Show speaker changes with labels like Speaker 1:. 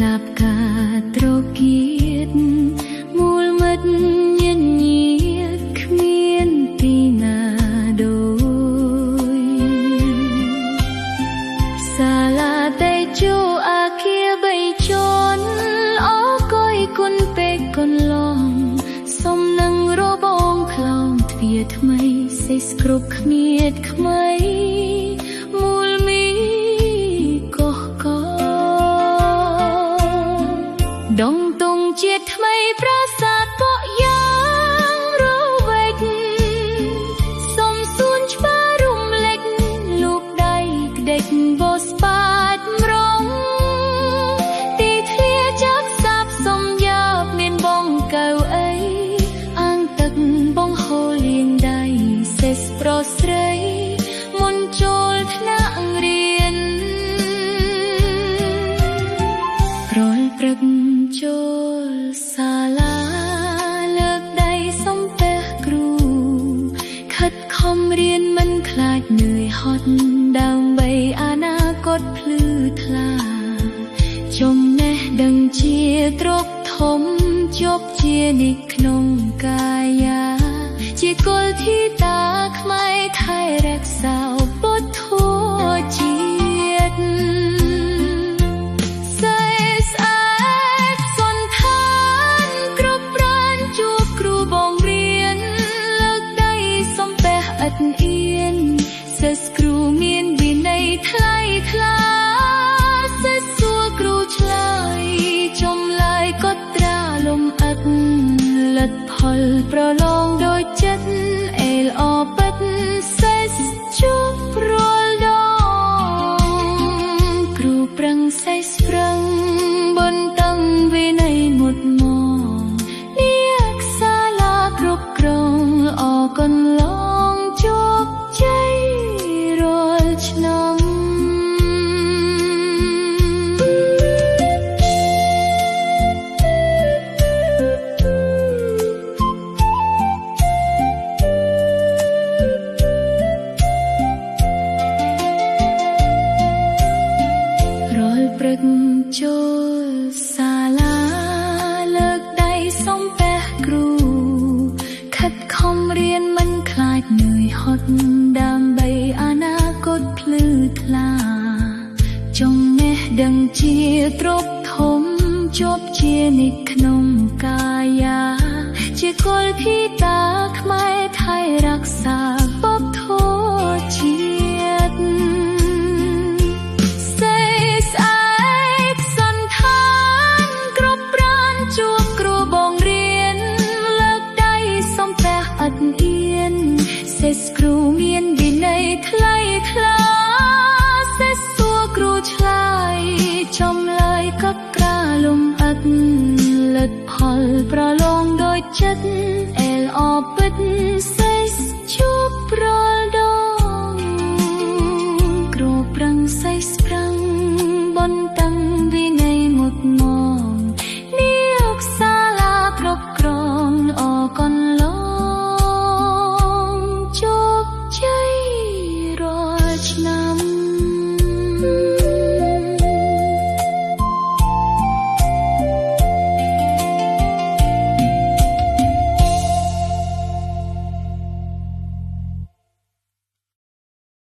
Speaker 1: លាបការត្រកៀតមូលមិត្តញញៀតគ្មានទីណាដូចសាលាតែជួអាគារបីជាន់អកុយគុណពេកកន្លងសុំនឹងរបងខ្លងទ្វារថ្មីសេះគ្រប់គ្មៀតថ្មីមូលមីកោះកោដងតុងជាតិថ្មីប្រាសាទក៏យ៉ាងរវិចសុំសួនច្បាររំលេចលោកដៃក្ដិចបោស្បាតម្រងទីធ្លាចាប់សាបសុំយ៉ាប់មានបងកៅអីអាងទឹកបងហូរលៀងដៃសេះប្រស្រីមុនចូលថ្នាក់រៀនរាល់ព្រឹកចូលសាលាលើកដៃសំពះគ្រូខិតខំរៀនមិនខ្លាចនឿយហត់ដើម្បីអនាគតភ្លឺថ្លាចំណេះដឹងជាទ្រព្យធំជោគជានិច្ចក្នុងកាយាជាគុលធីតាខ្មែរថែរក្សាពុទ្ធជាតិសេះស្អាតសន្តានគ្រប់ប្រានជួបគ្រូបងរៀនលើកដៃសំពះឥតអៀនសិស្សគ្រូមានវិន័យថ្លៃថ្លាសិស្សសួរគ្រូឆ្លើយចម្លើយក៏ត្រាលំអិតលទ្ធផលប្រឡងដូចចិត្តអេលអពិតសេះជួបរាល់ដងគ្រូប្រឹងសេះស្ប្រឹងបន្តឹងវិន័យមុតមងអ្នកសាលាគ្រប់គ្រងល្អកន្លងជោគជ័យរាល់ឆ្នាំព្រឹកចូលសាលាលើកដៃសំពះគ្រូខិតខំរៀនមិនខ្លាចនឿយហត់ដើម្បីអនាគតភ្លឺថ្លាចំណេះដឹងជាទ្រព្យធំជាប់ជានិច្ចក្នុងកាយាជាគុលធីតាខ្មែរថែរក្សាបុព្វធម៌ជាតិសេះគ្រូមានវិន័យថ្លៃថ្លាសេះសួរគ្រូឆ្លើយចម្លើយក៏ក្រាលំអិតលទ្ធផលប្រឡងដូចចិត្តអេលអពិត